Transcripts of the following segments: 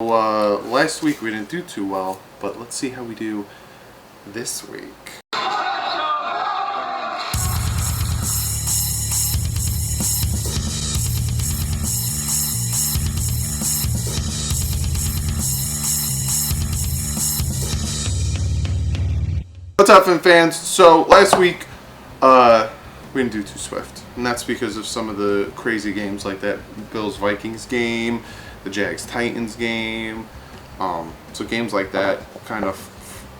Last week we didn't do too well, but let's see how we do this week. What's up, fans? So last week we didn't do too swift, and that's because of some of the crazy games like that Bills-Vikings game, the Jags-Titans game. So games like that kind of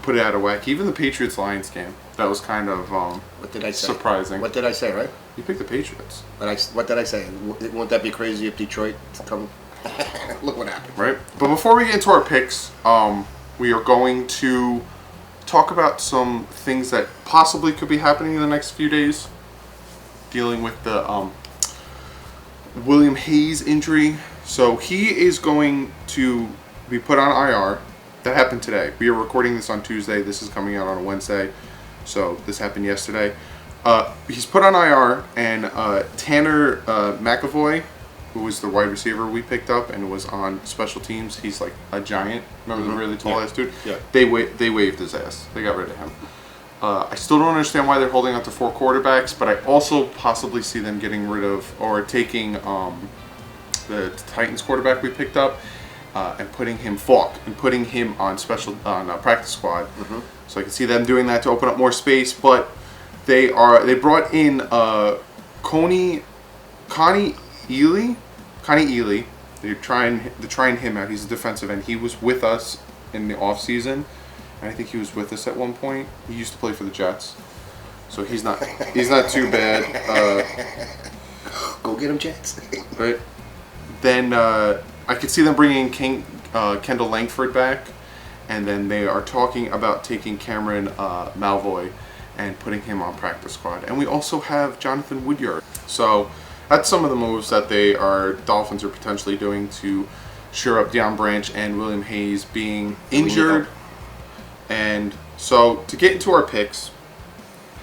put it out of whack. Even the Patriots-Lions game, that was kind of what did I say? Surprising. What did I say, right? You picked the Patriots. What did I say? Won't that be crazy if Detroit come? Look what happened. Right? But before we get into our picks, we are going to talk about some things that possibly could be happening in the next few days, dealing with the William Hayes injury. So he is going to be put on IR. That happened today. We are recording this on Tuesday. This is coming out on a Wednesday. So this happened yesterday. He's put on IR, and Tanner McAvoy, who was the wide receiver we picked up and was on special teams, he's like a giant. Remember the really tall ass dude? Yeah. They waived his ass. They got rid of him. I still don't understand why they're holding on to 4 quarterbacks, but I also possibly see them getting rid of or taking the Titans quarterback we picked up and putting him on practice squad. Mm-hmm. So I can see them doing that to open up more space. But they brought in Connie Ely. They're trying him out. He's a defensive end. He was with us in the off season, and I think he was with us at one point. He used to play for the Jets, so he's not too bad. Go get him, Jets. Right. Then I could see them bringing Kendall Langford back, and then they are talking about taking Cameron Malvoy and putting him on practice squad. And we also have Jonathan Woodyard. So that's some of the moves that Dolphins are potentially doing to shore up Deion Branch and William Hayes being injured. And so to get into our picks,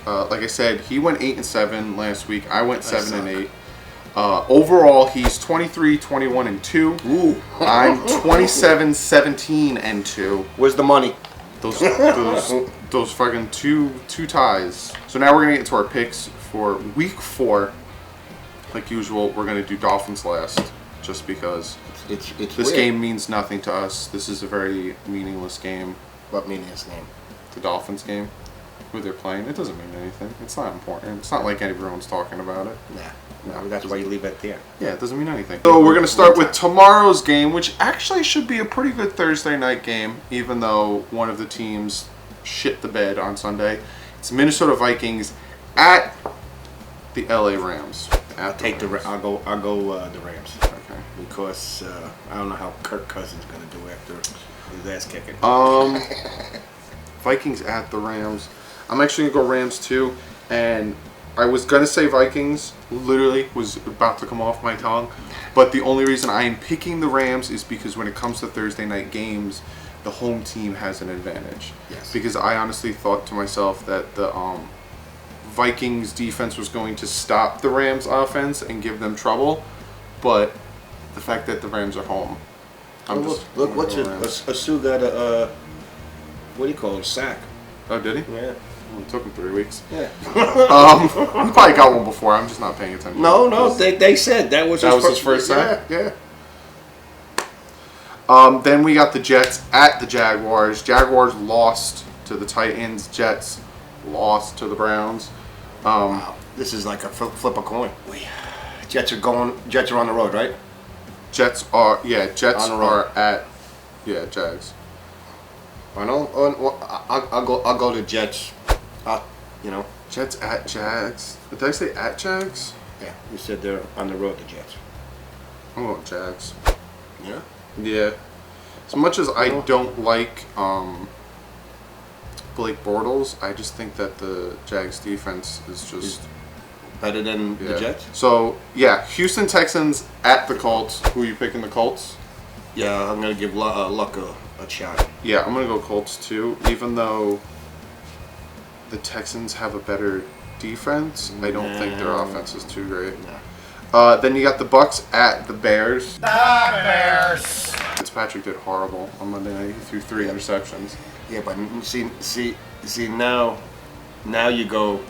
like I said, he went 8-7 last week. I went 7-8. Overall, he's 23-21-2. Ooh. I'm 27-17-2. Where's the money? Those fucking two ties. So now we're gonna get into our picks for week 4. Like usual, we're gonna do Dolphins last, just because it's this weird. game means nothing to us. This is a very meaningless game. What meaningless game? The Dolphins game, who they're playing. It doesn't mean anything. It's not important. It's not like everyone's talking about it. Nah. No, that's why you leave it there. Yeah, it doesn't mean anything. So we're going to start with tomorrow's game, which actually should be a pretty good Thursday night game, even though one of the teams shit the bed on Sunday. It's Minnesota Vikings at the LA Rams. I'll go the Rams. Okay. Because I don't know how Kirk Cousins is going to do after his ass kicking. Vikings at the Rams. I'm actually going to go Rams too, and I was going to say Vikings, literally was about to come off my tongue, but the only reason I am picking the Rams is because when it comes to Thursday night games, the home team has an advantage. Yes. Because I honestly thought to myself that the Vikings defense was going to stop the Rams offense and give them trouble, but the fact that the Rams are home, Look, what's it? Asu got a, what do you call it, sack. Oh, did he? Yeah. It took him 3 weeks. Yeah. He probably got one before. I'm just not paying attention. No, they said that was his first sack. Yeah. Then we got the Jets at the Jaguars. Jaguars lost to the Titans. Jets lost to the Browns. Wow. This is like a flip a coin. Jets are on the road, right? Jets are at Jags. I know. I'll go to Jets. Jets at Jags. Did I say at Jags? Yeah, you said they're on the road, the Jets. I'm going Jags. Yeah? Yeah. As much as I don't like Blake Bortles, I just think that the Jags defense is just better than the Jets? So, yeah, Houston Texans at the Colts. Who are you picking, the Colts? Yeah, I'm going to give Luck a shot. Yeah, I'm going to go Colts too, even though the Texans have a better defense. I don't think their offense is too great. Then you got the Bucks at the Bears. The Bears. It's Fitzpatrick did horrible on Monday night. He threw 3 interceptions. Yeah, but see now you go,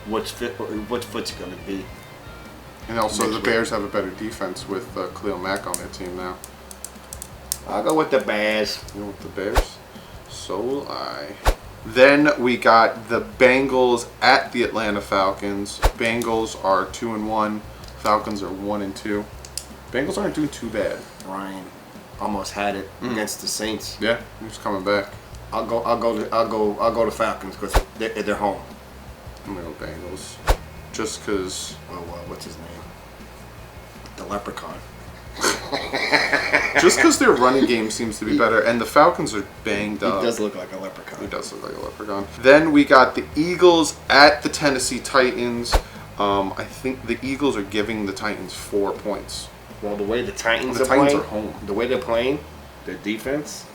what's Fitz gonna be? And also the Bears have a better defense with Khalil Mack on their team now. I'll go with the Bears. You know what, the Bears? So will I. Then we got the Bengals at the Atlanta Falcons. Bengals are 2-1. Falcons are 1-2. Bengals aren't doing too bad. Ryan almost had it against the Saints. Yeah, he's coming back. I'll go to Falcons because they're home. I'm gonna go Bengals, just because. Oh, what's his name? The Leprechaun. Just because their running game seems to be better, and the Falcons are banged up. He does look like a leprechaun. He does look like a leprechaun. Then we got the Eagles at the Tennessee Titans. I think the Eagles are giving the Titans 4 points. Well, the way the Titans are home. The way they're playing, their defense.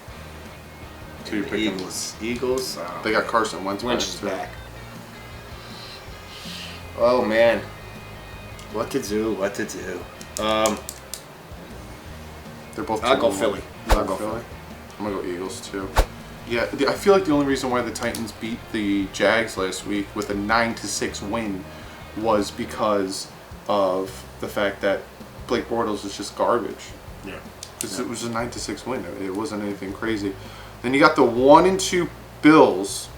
So you're picking Eagles. They got Carson Wentz back. Oh man, what to do? They're both. I'll go Philly. I'll go Philly. I'm gonna go Eagles too. Yeah, I feel like the only reason why the Titans beat the Jags last week with a 9-6 win was because of the fact that Blake Bortles is just garbage. Yeah. It was a 9-6 win. It wasn't anything crazy. Then you got the 1-2 Bills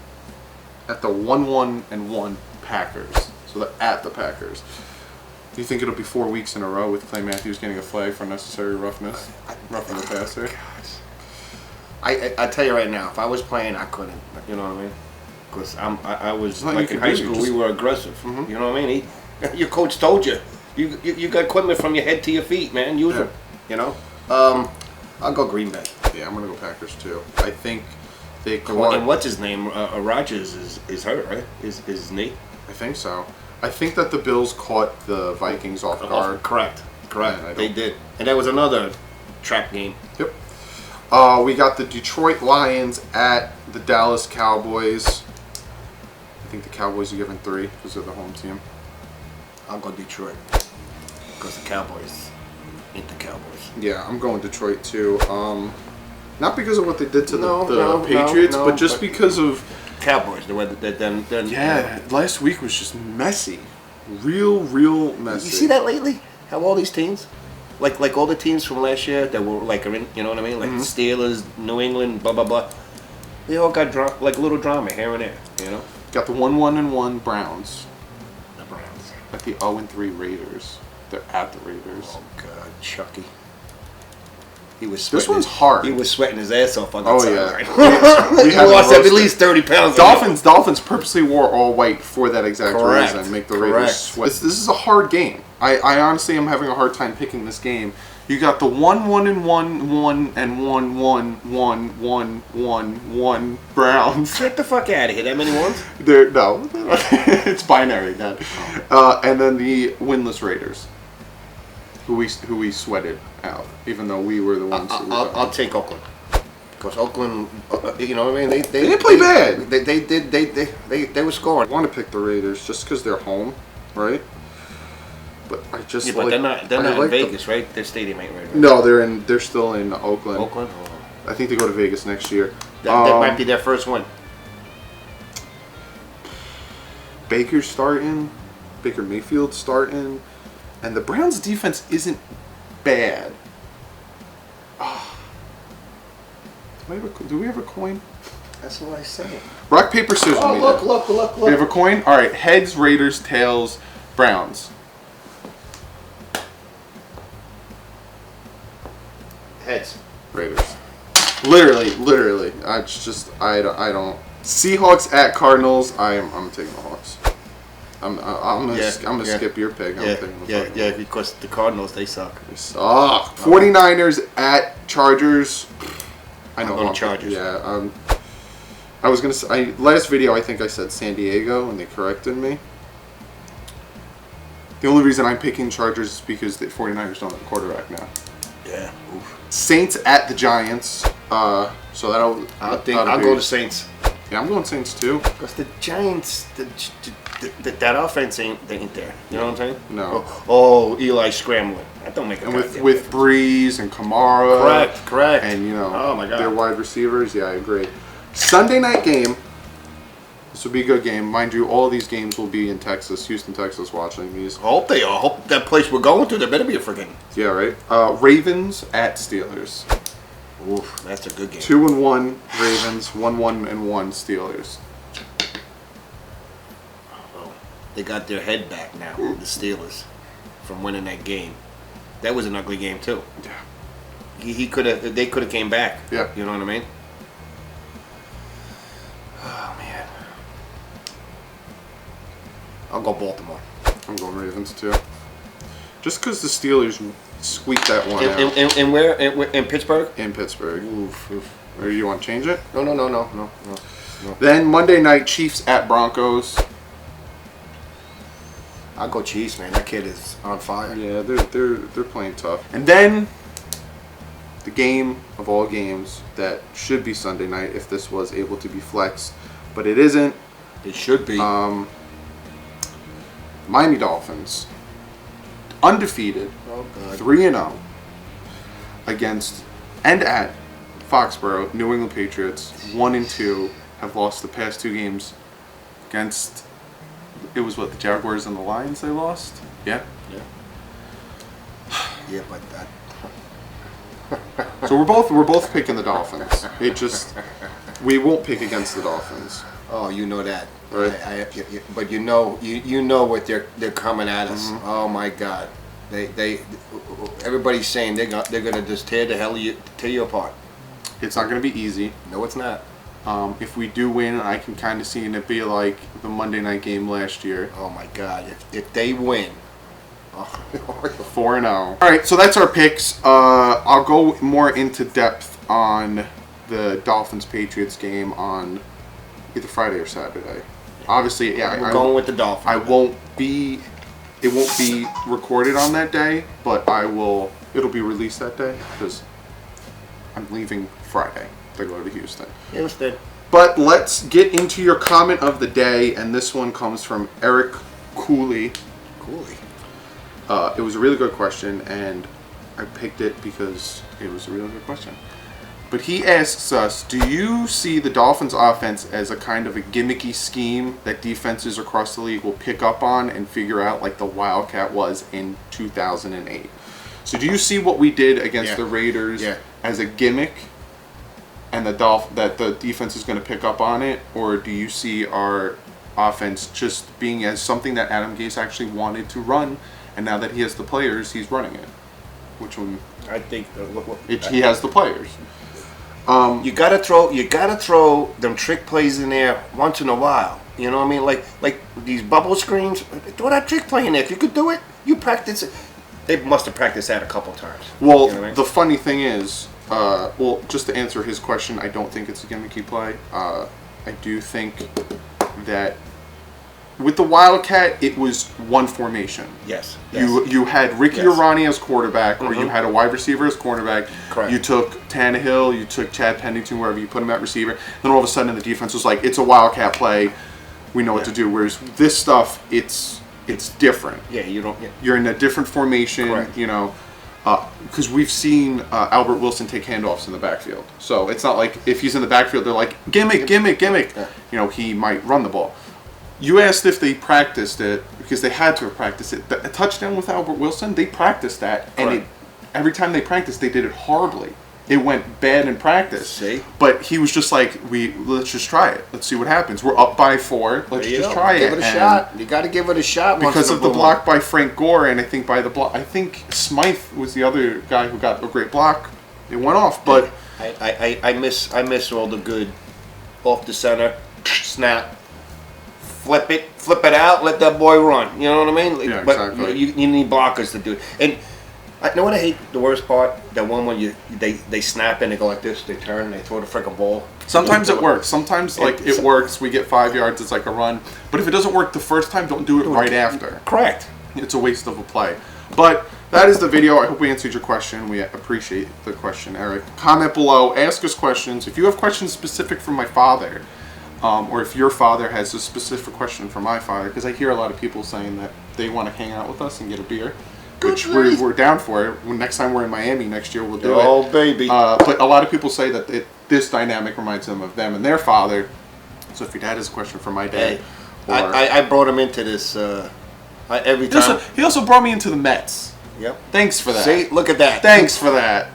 at the 1-1 Packers. So they're at the Packers. Do you think it'll be 4 weeks in a row with Clay Matthews getting a flag for unnecessary roughness? Roughing the passer? I tell you right now, if I was playing, I couldn't. You know what I mean? Because I was like in high school, we were aggressive. You know what I mean? Your coach told you. You got equipment from your head to your feet, man. Use them. You know? I'll go Green Bay. Yeah, I'm gonna go Packers too. I think they caught. And what's his name? Rodgers is hurt, right? Is his knee? I think so. I think that the Bills caught the Vikings off guard. Correct. They did. And there was another trap game. Yep. We got the Detroit Lions at the Dallas Cowboys. I think the Cowboys are given 3 because they're the home team. I'll go Detroit because the Cowboys ain't the Cowboys. Yeah, I'm going Detroit too. Not because of what they did to the Patriots, but just because of Cowboys. The way that then last week was just messy, real messy. You see that lately? How all these teams, like all the teams from last year that were like, you know what I mean? Like the Steelers, New England, blah blah blah. They all got like little drama here and there. You know. Got the 1-1 Browns. The Browns. At the 0-3 Raiders. They're at the Raiders. Oh God, Chucky. He was this one's hard. He was sweating his ass off on the sideline. Yeah. He lost at least 30 pounds. Dolphins purposely wore all white for that exact reason. Make the Raiders sweat. This is a hard game. I honestly am having a hard time picking this game. You got the 1-1 Browns. Get the fuck out of here. That many ones? No. It's binary, Dad. And then the winless Raiders. Who we sweated out, even though we were the ones. I'll take Oakland, because Oakland, you know what I mean. They didn't play bad. They were scoring. I want to pick the Raiders just because they're home, right? But I just but they're not in Vegas, right? Their stadium ain't right. No, they're still in Oakland. Oakland. Oh. I think they go to Vegas next year. That might be their first win. Baker's starting. Baker Mayfield's starting. And the Browns' defense isn't bad. Do we have a coin? That's what I said. Rock, paper, scissors. Oh, look. We have a coin? All right. Heads, Raiders. Tails, Browns. Heads. Raiders. Literally. I don't. Seahawks at Cardinals. I'm taking the Hawks. I'm gonna skip your pick. Yeah, because the Cardinals, they suck. They suck. 49ers at Chargers. I know. I'm going Chargers. Yeah. I was gonna say last video. I think I said San Diego, and they corrected me. The only reason I'm picking Chargers is because the 49ers don't have a quarterback now. Yeah. Oof. Saints at the Giants. So I'll go to Saints. Yeah, I'm going Saints too. Because the Giants, that offense ain't there. You know what I'm saying? No. Oh, Eli scrambling. That don't make a difference. And with Breeze and Kamara. Correct. And, you know, oh my God, their wide receivers. Yeah, I agree. Sunday night game. This will be a good game. Mind you, all of these games will be in Texas, Houston, Texas, watching these. I hope they are. I hope that place we're going to, there better be a freaking... Yeah, right. Ravens at Steelers. Oof, that's a good game. 2-1 Ravens, 1-1 Steelers. Oh, they got their head back now, the Steelers, from winning that game. That was an ugly game too. Yeah. They could have came back. Yeah. You know what I mean? Oh man. I'll go Baltimore. I'm going Ravens too. Just because the Steelers squeaked that one out. And where? In Pittsburgh? In Pittsburgh. Oof. Or you want to change it? No. Then Monday night, Chiefs at Broncos. I'll go Chiefs, man. That kid is on fire. Yeah, they're playing tough. And then the game of all games that should be Sunday night if this was able to be flexed, but it isn't. It should be. Miami Dolphins, undefeated, 3-0 against and at Foxborough. New England Patriots, 1-2, have lost the past 2 games against. It was the Jaguars and the Lions they lost. Yeah. Yeah, but that. So we're both picking the Dolphins. We won't pick against the Dolphins. Oh, you know that, right? But you know what they're coming at us. Mm-hmm. Oh my God, everybody's saying they're gonna just tear you apart. It's not gonna be easy. No, it's not. If we do win, I can kind of see it be like the Monday night game last year. Oh my God, if they win. 4-0. All right, so that's our picks. I'll go more into depth on the Dolphins-Patriots game on either Friday or Saturday. Obviously, yeah, we're going with the Dolphins. It won't be recorded on that day, but it'll be released that day because I'm leaving Friday to go to Houston. Houston. But let's get into your comment of the day, and this one comes from Eric Cooley. It was a really good question, and I picked it because it was a really good question. But he asks us, do you see the Dolphins offense as a kind of a gimmicky scheme that defenses across the league will pick up on and figure out like the Wildcat was in 2008? So do you see what we did against the Raiders as a gimmick and that the defense is going to pick up on it? Or do you see our offense just being as something that Adam Gase actually wanted to run, and now that he has the players, he's running it? Which one? I think he has the players. You gotta throw them trick plays in there once in a while. You know what I mean? Like these bubble screens. Throw that trick play in there. If you could do it, you practice it. They must have practiced that a couple times. Well, you know what I mean? The funny thing is, just to answer his question, I don't think it's a gimmicky play. I do think that with the Wildcat, it was one formation. Yes. You had Ricky Arani as quarterback, or you had a wide receiver as cornerback. Correct. You took Tannehill, you took Chad Pennington, wherever you put him at receiver. Then all of a sudden, the defense was like, it's a Wildcat play. We know what to do. Whereas this stuff, it's different. Yeah, you don't. Yeah. You're in a different formation. Correct. You know, because we've seen Albert Wilson take handoffs in the backfield. So it's not like if he's in the backfield, they're like gimmick. Yeah. You know, he might run the ball. You asked if they practiced it because they had to have practiced it. A touchdown with Albert Wilson, they practiced that, and every time they practiced, they did it horribly. It went bad in practice. See? But he was just like, let's just try it. Let's see what happens. We're up by 4. Let's just try it. Give it a shot. You got to give it a shot. Because of the block by Frank Gore, and I think Smythe was the other guy who got a great block. It went off, but I miss all the good off the center snap. Flip it out, let that boy run. You know what I mean? Yeah, but exactly. You need blockers to do it. And I know what I hate the worst part? That one when they snap and they go like this, they turn and they throw the freaking ball. Sometimes it works. Sometimes it works. We get 5 yards. It's like a run. But if it doesn't work the first time, don't do it right after. Correct. It's a waste of a play. But that is the video. I hope we answered your question. We appreciate the question, Eric. Comment below. Ask us questions. If you have questions specific from my father, or if your father has a specific question for my father, because I hear a lot of people saying that they want to hang out with us and get a beer, which we're down for it. When next time we're in Miami next year, we'll do it. Oh, baby. But a lot of people say that this dynamic reminds them of them and their father. So if your dad has a question for my dad, I brought him into this every time. He also brought me into the Mets. Yep. Thanks for that. See, look at that. Thanks for that.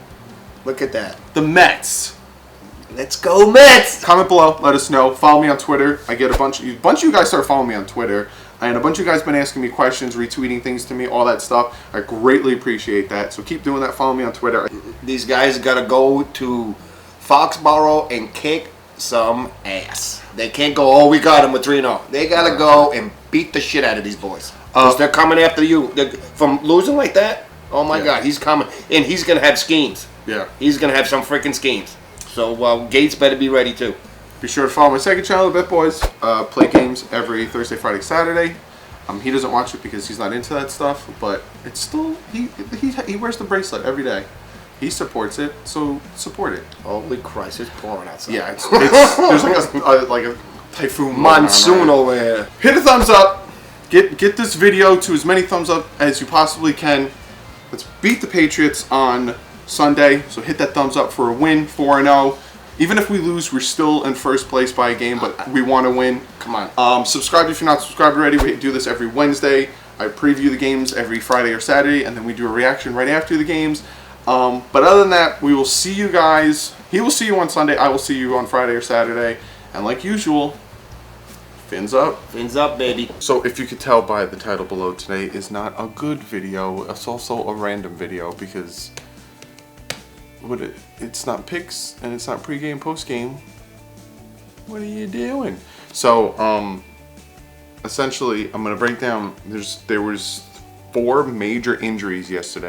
Look at that. The Mets. Let's go Mets! Comment below. Let us know. Follow me on Twitter. I get a bunch of you guys start following me on Twitter, and a bunch of you guys been asking me questions, retweeting things to me, all that stuff. I greatly appreciate that. So keep doing that. Follow me on Twitter. These guys gotta go to Foxborough and kick some ass. They can't go, oh, we got him with 3-0. They gotta go and beat the shit out of these boys. Because they're coming after you. From losing like that, oh my God, he's coming. And he's gonna have schemes. Yeah. He's gonna have some freaking schemes. So Gates better be ready too. Be sure to follow my second channel, The Bet Boys. Play games every Thursday, Friday, Saturday. He doesn't watch it because he's not into that stuff, but it's still he wears the bracelet every day. He supports it, so support it. Holy Christ, it's pouring outside. Yeah, it's there's like a typhoon monsoon over here. Hit a thumbs up. Get this video to as many thumbs up as you possibly can. Let's beat the Patriots on Sunday. So hit that thumbs up for a win, 4-0. Even if we lose, we're still in first place by a game, but we want to win. Come on. Subscribe if you're not subscribed already. We do this every Wednesday. I preview the games every Friday or Saturday, and then we do a reaction right after the games. But other than that, we will see you guys. He will see you on Sunday. I will see you on Friday or Saturday. And like usual, fins up. Fins up, baby. So if you could tell by the title below, today is not a good video. It's also a random video because it's not picks and it's not pregame, postgame. What are you doing? So essentially, I'm gonna break down. There was 4 major injuries yesterday.